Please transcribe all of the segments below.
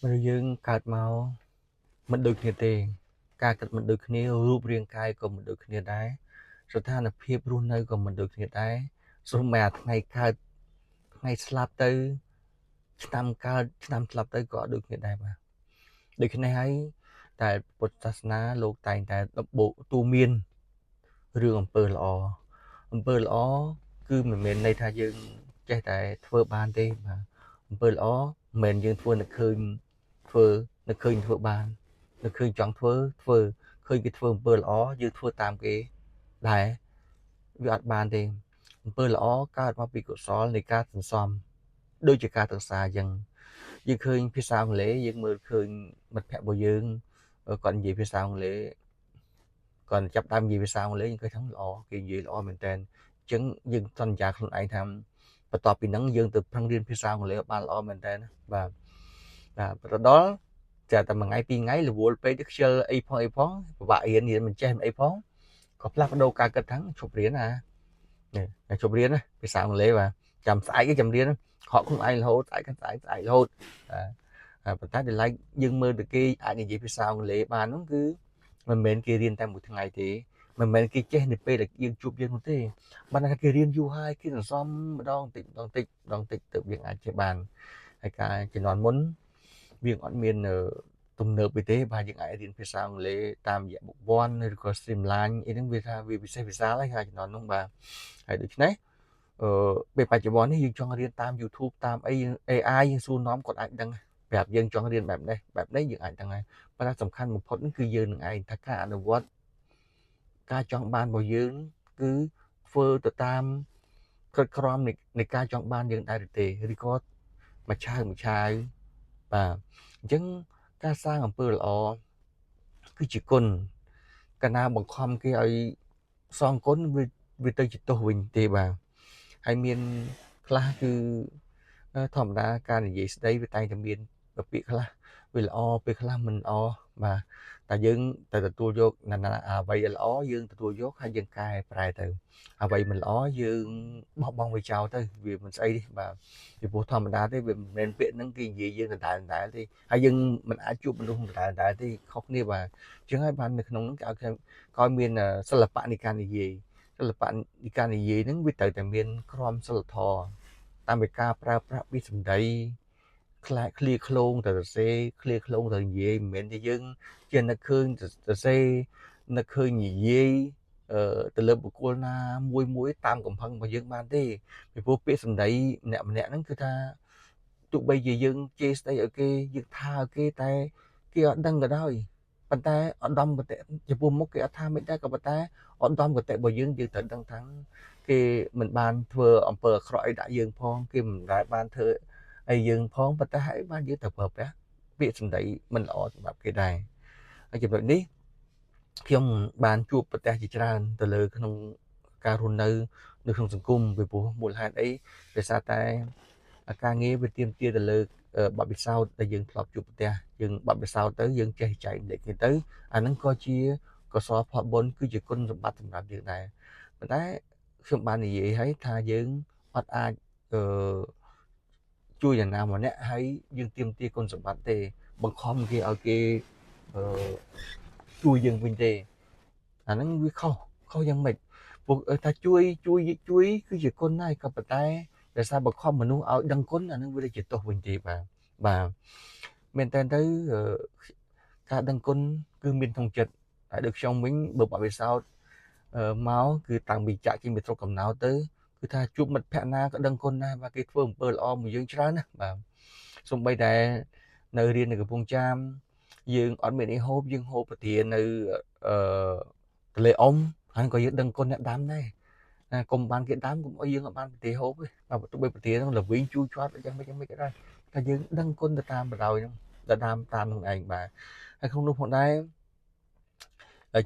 មនុស្សយើងកើតមកមិនដូចគ្នាទេការគិតមិនដូចគ្នារូបរាងកាយក៏មិនដូចគ្នាដែរស្ថានភាពរស់នៅក៏មិនដូចគ្នាដែរសូម្បីអាថ្ងៃកើតថ្ងៃស្លាប់ទៅឆ្នាំកើតឆ្នាំស្លាប់ទៅក៏អត់ដូចគ្នាដែរបាទដូច្នេះហើយតែពុទ្ធសាសនាលោកតែងតែដំបូកទូមានរឿងអំពើល្អគឺមិនមែនន័យថាយើងចេះតែធ្វើបានទេបាទអំពើល្អមិនមែនយើងធ្វើនឹកឃើញធ្វើនឹកឃើញធ្វើបាននឹកឃើញចង់ធ្វើឃើញគេធ្វើអំពើល្អយើងធ្វើតាមគេដែរវាអត់បានទេអំពើល្អកើតមកពីកុសលនៃការសន្សំដូចជាការសិក្សាអញ្ចឹងយើងឃើញភាសាអង់គ្លេសយើងមើលឃើញមិត្តភ័ក្តិរបស់យើងគាត់និយាយភាសាអង់គ្លេសគាត់ចាប់ដើមនិយាយភាសាអង់គ្លេសយើងឃើញថាល្អគេនិយាយល្អមែនតើអញ្ចឹងយើងសន្យាខ្លួនឯងថាបន្ទាប់ពីហ្នឹងយើងទៅប្រឹងរៀនភាសាអង់គ្លេសបានល្អមែនតើបាទទៅដល់ចាតែមួយថ្ងៃពីរថ្ងៃរវល់ពេកទៅខ្ជិលអីផងពិបាករៀនមិនចេះមិនអីផងក៏ផ្លាស់ប្ដូរការគិតថាឈប់រៀនតែជប់រៀនណាភាសាអង់គ្លេសបាទចាំស្អែកចាំរៀនខកខ្លួនឯងរហូតស្អែករហូតប៉ុន្តែដល់ឡែកយើងមើលទៅគេអាចនិយាយភាសាអង់គ្លេសបានហ្នឹងគឺមិនមែនគេរៀនតែមួយថ្ងៃទេមិនមែនគេចេះនៅពេលដែលយើងជួបយើងនោះទេបានថាគេរៀនយូរហើយគេសន្សំម្ដងតិចទៅយើងអាចចេះបានហើយការជំនាន់មុនវាអត់មានទំនើបទេបាទយើងអាចរៀនភាសាអង់គ្លេសតាមរយៈបុគ្គលឬក៏ streamline អីហ្នឹងវាថាវាពិសេសវិសាលហើយជំនាន់នោះបាទហើយដូច្នេះពេលបច្ចុប្បន្ននេះយើងចង់រៀនតាម YouTube តាមអី AI យើងសួរនាំគាត់អាចដឹងប្រាប់យើងចង់រៀនបែបនេះយើងអាចដឹងហើយប៉ុន្តែសំខាន់បំផុតគឺយើងនឹងឯងថាការអនុវត្តការចង់បានរបស់យើងគឺធ្វើទៅតាមក្រឹតក្រមនៃការចង់បានយើងដែរទេឬក៏មួយឆាវបាទអញ្ចឹងការសាងអំពើល្អគឺជាគុណកាលណាបង្ខំគេឲ្យសងគុណវាទៅជាទោសវិញទេបាទហើយមានខ្លះគឺធម្មតាការនិយាយស្ដីវាតែងតែមានពាក្យខ្លះវាល្អពេលខ្លះមិនល្អបាទតែយើងតែទទួលយកអ្វីល្អយើងទទួលយកហើយយើងកែប្រែទៅអ្វីមិនល្អយើងបោះបង់វាចោលទៅវាមិនស្អីទេបាទពីព្រោះធម្មតាទេវាមិនមែនពាក្យហ្នឹងគេនិយាយយើងដដែលទេហើយយើងមិនអាចជួបមនុស្សដដែលទេខុសគ្នាបាទអញ្ចឹងហើយបាននៅក្នុងហ្នឹងគេឲ្យមានសិល្បៈនៃការនិយាយហ្នឹងវាត្រូវតែមានក្រមសីលធម៌តាមពីការប្រើប្រាស់ពាក្យសម្ដីឃ្លាឃ្លោងទៅសរសេរឃ្លាឃ្លោងទៅនិយាយមិនមែនទេយើងជានឹកឃើញសរសេរនឹកឃើញនិយាយទៅលើបុគ្គលណាមួយតាមកំហឹងរបស់យើងបានទេពីព្រោះពាក្យសម្ដីម្នាក់ហ្នឹងគឺថាទោះបីជាយើងជេរស្ដីឲ្យគេយើងថាឲ្យគេតែគេអត់ដឹងក៏ដោយប៉ុន្តែឧត្តមគតិចំពោះមុខគេអត់ថាមិនដែរក៏ប៉ុន្តែឧត្តមគតិរបស់យើងត្រូវដឹងថាគេមិនបានធ្វើអំពើអាក្រក់អីដាក់យើងផងគេមិនដែលបានធ្វើអីយើងផងប៉ុន្តែហើយបានយើងត្រូវប្រើប្រាស់ពាក្យសម្ដីមិនល្អសម្រាប់គេដែរហើយចំណុចនេះខ្ញុំបានជួបប្រទះជាច្រើនទៅលើក្នុងការរស់នៅក្នុងសង្គមពីព្រោះមូលហេតុអីដោយសារតែការងារវាទាមទារទៅលើបទពិសោធន៍ដែលយើងធ្លាប់ជួបប្រទះយើងបទពិសោធន៍ទៅយើងចេះចែកម្លែកគ្នាទៅអាហ្នឹងក៏ជាកុសលផលបុណ្យគឺជាគុណសម្បត្តិសម្រាប់យើងដែរប៉ុន្តែខ្ញុំបាននិយាយហើយថាយើងអត់អាចជួយអ្នកណាម្នាក់ហើយយើងទាមទារគុណសម្បត្តិទេបង្ខំគេឲ្យគេជួយយើងវិញទេអាហ្នឹងវាខុសយ៉ាងម៉េចពួកថាជួយគឺជាគុណដែរក៏ប៉ុន្តែដោយសារបង្ខំមនុស្សឲ្យដឹងគុណអាហ្នឹងវាជាទោសវិញទេបាទមែនតើទៅការដឹងគុណគឺមានក្នុងចិត្តហើយដូចខ្ញុំវិញបើបបិសោតមកគឺតាំងពីចាក់ចេញពីស្រុកកំណើតទៅគឺថាជួបមិត្តភក្តិណាក៏ដឹងគុណដែរបាទគេធ្វើអំពើល្អមកយើងច្រើនណាស់បាទសូម្បីតែនៅរៀននៅកំពង់ចាមយើងអត់មានអីហូបយើងហូបប្រទាននៅទន្លេអ៊ុំហើយក៏យើងដឹងគុណអ្នកដាំដែរណាកុំបានគេដាំកុំអុយយើងអត់បានប្រទាហូបទេបាទទោះបីប្រទាហ្នឹងល្វីងជួយជាប់យ៉ាងម៉េចក៏ដោយតែយើងដឹងគុណទៅតាមបដ ாய் ហ្នឹងតាមនឹងឯងបាទហើយក្នុងនោះផងដែរ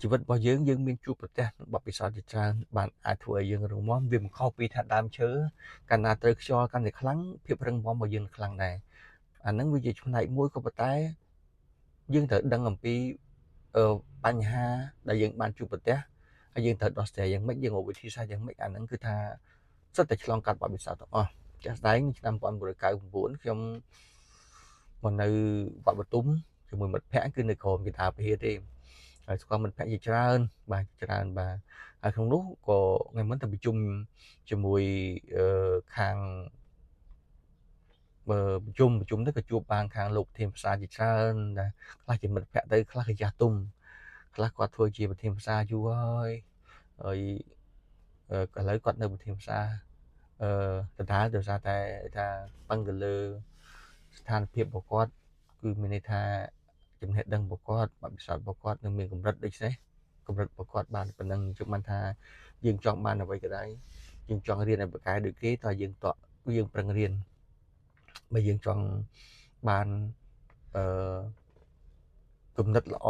ជីវិតរបស់យើងមានជួបប្រទះបទពិសោធន៍ជាច្រើនបានអាចធ្វើឲ្យយើងរឹងមាំវាមិនខុសពីថាដើមឈើកាលណាត្រូវខ្យល់កាន់តែខ្លាំងភាពរឹងមាំរបស់យើងខ្លាំងដែរអាហ្នឹងវាជាផ្នែកមួយក៏ប៉ុន្តែយើងត្រូវដឹងអំពីបញ្ហាដែលយើងបានជួបប្រទះហើយយើងត្រូវដោះស្រាយយ៉ាងម៉េចយើងរកវិធីសាស្ត្រយ៉ាងម៉េចអាហ្នឹងគឺថាសិតតែឆ្លងកាត់បទពិសោធន៍ទាំងអស់ចាស់ស្ដែងឆ្នាំ1999ខ្ញុំ មកនៅវត្តបទុមជាមួយមិត្តភ័ក្តិគឺនៅក្រោមគេថាពហិទេហើយស្គាល់មិត្តភ័ក្តិជាច្រើនបាទច្រើនបាទហើយក្នុងនោះក៏ថ្ងៃមុនទៅប្រជុំជាមួយខាងប្រជុំទៅក៏ជួបបានខាងលោកប្រធានភាសាជាច្រើនដែលខ្លះជាមិត្តភ័ក្តិទៅខ្លះក៏ចាស់ទុំខ្លះគាត់ធ្វើជាប្រធានភាសាយូរហើយឥឡូវគាត់នៅប្រធានភាសាដដែលដោយសារតែថាប៉ឹងទៅលើស្ថានភាពរបស់គាត់គឺមានន័យថាចំណេះដឹងរបស់គាត់បទពិសោធន៍របស់គាត់នៅមានកម្រិតដូចនេះកម្រិតរបស់គាត់បានប៉ុណ្ណឹងជុំបានថាយើងចង់បានអ្វីក៏ដោយយើងចង់រៀនឲ្យបកកែដូចគេតើយើងប្រឹងរៀនបើយើងចង់បានគំនិតល្អ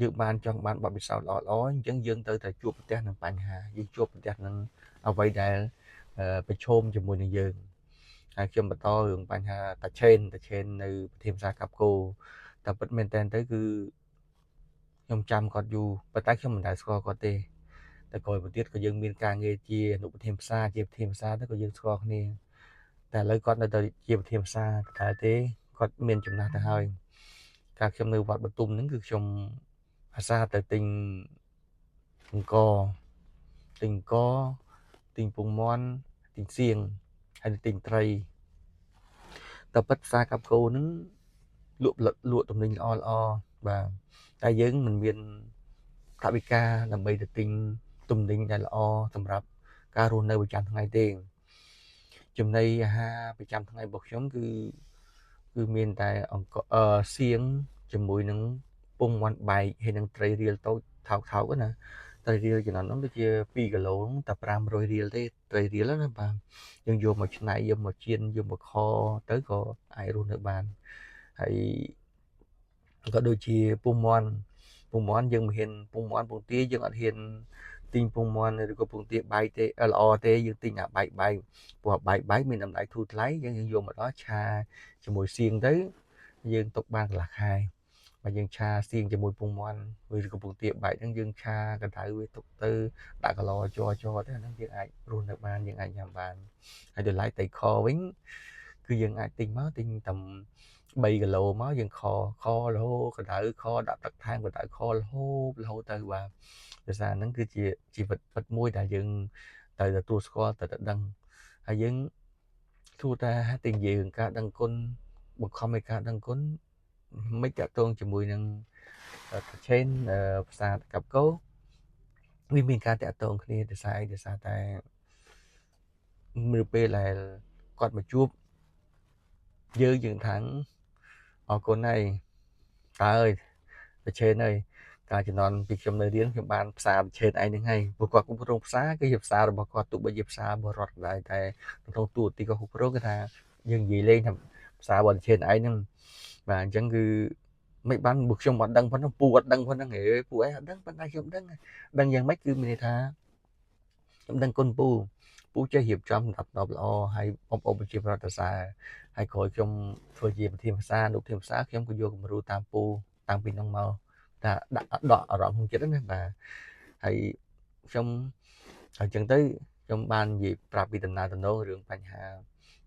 យើងបានចង់បានបទពិសោធន៍ល្អអញ្ចឹងយើងទៅតែជួបប្រទះនឹងបញ្ហាយើងជួបប្រទះនឹងអ្វីដែលប្រឈមជាមួយនឹងយើងហើយខ្ញុំបន្តរឿងបញ្ហាតាឆេននៅប្រធានភាសាកាប់គោតែពិតមែនតើទៅគឺខ្ញុំចាំគាត់យូរប៉ុន្តែខ្ញុំមិនដែលស្គាល់គាត់ទេតែក្រោយមកទៀតក៏យើងមានការងារជាអនុប្រធានភាសាជាប្រធានភាសាទៅក៏យើងស្គាល់គ្នាតែឥឡូវគាត់នៅតែជាប្រធានភាសាតែទេគាត់មានចំណាស់ទៅហើយការខ្ញុំនៅវត្តបទុមហ្នឹងគឺខ្ញុំអាសាទៅទិញអង្គទិញពងមាន់ទិញសៀងហើយទិញត្រីតែពិតផ្សារកាប់គោហ្នឹងលក់ទំនិញល្អបាទតែយើងមិនមានថវិកាដើម្បីទៅទិញទំនិញដែលល្អសម្រាប់ការរស់នៅប្រចាំថ្ងៃទេចំណីអាហារប្រចាំថ្ងៃរបស់ខ្ញុំគឺមានតែសៀងជាមួយនឹងពងមាន់បែកហើយនឹងត្រីរៀលតូចថោកណាត្រីរៀលចំណន់នោះដូចជា2គីឡូតែ500រៀលទេត្រីរៀលណាបាទយើងយកមកឆ្នៃយកមកចៀនយកមកខទៅក៏អាចរស់នៅបានហើយក៏ដូចជាពងមាន់យើងមិនហ៊ានពងមាន់ពងទាយើងអត់ហ៊ានទិញពងមាន់ឬក៏ពងទាបែកទេល្អទេយើងទិញអាបែកព្រោះបែកមានតម្លៃធូរថ្លៃយើងយកមកដល់ឆាជាមួយសៀងទៅយើងទុកបានកន្លះខែបើយើងឆាសៀងជាមួយពងមាន់ឬក៏ពងទាបែកហ្នឹងយើងឆាកណ្ដៅវាទុកទៅដាក់កន្លជ័រទៅហ្នឹងយើងអាចរស់នៅបានយើងអាចញ៉ាំបានហើយតម្លៃត្រីខវិញគឺយើងអាចទិញតែ3គីឡូមកយើងខរហូតកណ្ដៅខដាក់ទឹកថែមកណ្ដៅខរហូតទៅបាទដោយសារហ្នឹងគឺជាជីវិតពិតមួយដែលយើងត្រូវទទួលស្គាល់ត្រូវតែដឹងហើយយើងទោះតែតែនិយាយរឿងការដឹងគុណបង្ខំឲ្យការដឹងគុណមិនតាក់ទងជាមួយនឹងឆេនផ្សារកាប់កោវាមានការតាក់ទងគ្នាដោយសារតែនៅពេលដែលគាត់មកជួបយើងថាអរគុណហើយតើអើយប្រឆេនអើយកាលជំនាន់ពីខ្ញុំនៅរៀនខ្ញុំបានផ្សារប្រឆេនឯងហ្នឹងហើយព្រោះគាត់គ្រប់គ្រងផ្សារគឺជាផ្សាររបស់គាត់ទោះបីជាផ្សារបរដ្ឋដែរតែក្នុងទូទីគាត់គ្រប់គ្រងគឺថាយើងនិយាយលេងថាផ្សារប្រឆេនឯងហ្នឹងបាទអញ្ចឹងគឺមិនបានពួកខ្ញុំអត់ដឹងប៉ុណ្ណឹងពូអត់ដឹងប៉ុណ្ណឹងពូឯងអត់ដឹងប៉ុន្តែខ្ញុំដឹងយ៉ាងម៉េចគឺមានន័យថាខ្ញុំដឹងគុណពូចេះរៀបចំសម្រាប់តបល្អហើយបងប្អូនប្រជាប្រដ្ឋសរសើរហើយក្រោយខ្ញុំធ្វើជាប្រធានភាសាអនុប្រធានភាសាខ្ញុំក៏យកគំរូតាមពូតាំងពីនោះមកថាដាក់ដកអារម្មណ៍ក្នុងចិត្តណាបាទហើយខ្ញុំអញ្ចឹងទៅខ្ញុំបាននិយាយប្រាប់ពីដំណើរទំនងរឿងបញ្ហា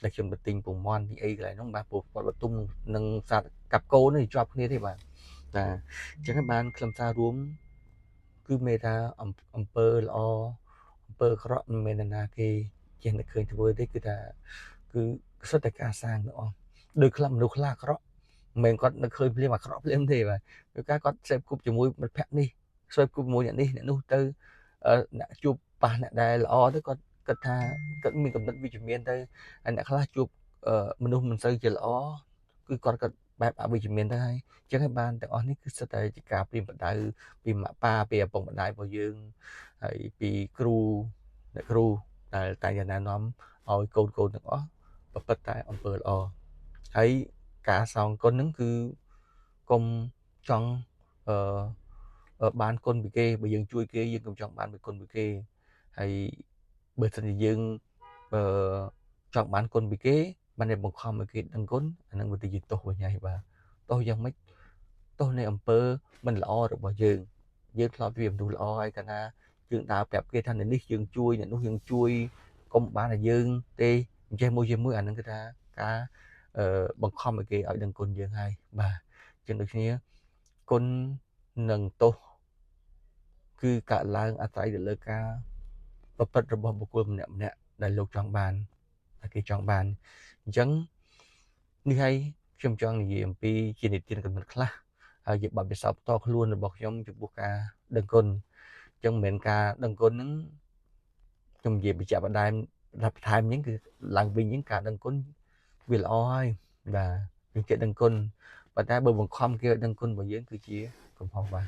ដែលខ្ញុំទៅទិញពងមាន់ទីអីកន្លែងនោះបាទពួកគាត់បទុមនិងសាទកាប់កោនេះជាប់គ្នាទេបាទតែអញ្ចឹងបានខ្លឹមសាររួមគឺមេថាអំពើល្អអំពើអាក្រក់មិនមែនណាគេចេះតែឃើញធ្វើទេគឺថាគឺសុទ្ធតែការសាងទាំងអស់ដោយខ្លះមនុស្សខ្លះអាក្រក់មិនមែនគាត់នឹកឃើញភ្លាមអាក្រក់ភ្លាមទេបាទពេលការគាត់សេពគប់ជាមួយមិត្តភក្តិនេះសេពគប់ជាមួយអ្នកនេះអ្នកនោះទៅអ្នកជួបប៉ះអ្នកដែលល្អទៅគាត់គិតថាគាត់មានកំណត់វិជ្ជមានទៅហើយអ្នកខ្លះជួបមនុស្សមិនសូវជាល្អគឺគាត់គិតបែបអវិជ្ជមានទៅហើយអញ្ចឹងហើយបានទាំងអស់នេះគឺសិតតែជាការព្រៀងបដៅពីម៉ាក់ប៉ាពីឪពុកម្ដាយរបស់យើងហើយពីគ្រូអ្នកគ្រូដែលតែងតែណែនាំឲ្យកូនទាំងអស់ប្រព្រឹត្តតែអំពើល្អហើយការសងគុណហ្នឹងគឺកុំចង់បានគុណពីគេបើយើងជួយគេយើងកុំចង់បានគុណពីគេហើយបើសិនជាយើងចង់បានគុណពីគេបានតែបង្ខំឲ្យគេដឹងគុណអានឹងវាទៅជាទោសវិញហើយបាទទោសយ៉ាងម៉េចទោសនៃអំពើមិនល្អរបស់យើងធ្លាប់វាមនុស្សល្អហើយកាលណាយើងដើរប្រាប់គេថានេះយើងជួយអ្នកនោះយើងជួយកុំបានតែយើងទេអញ្ចេះមួយជាមួយអានឹងគឺថាការ បង្ខំឲ្យគេឲ្យដឹងគុណយើងហើយបាទចឹងដូចគ្នាគុណនិងទោសគឺកើតឡើងអាស្រ័យទៅលើការប្រព្រឹត្តរបស់បុគ្គលម្នាក់ដែលលោកចង់បានដែលគេចង់បានអញ្ចឹងនេះហើយខ្ញុំចង់និយាយអំពីជានិទានកំណត់ខ្លះហើយជាបទពិសោធន៍ផ្ទាល់ខ្លួនរបស់ខ្ញុំចំពោះការដឹងគុណអញ្ចឹងមិនមែនការដឹងគុណហ្នឹងខ្ញុំនិយាយបញ្ជាក់បន្ថែមហ្នឹងគឺឡើងវិញហ្នឹងការដឹងគុណវាល្អហើយបាទយើងចេះដឹងគុណប៉ុន្តែបើបង្ខំគេឲ្យដឹងគុណរបស់យើងគឺជាកំហុសបាទ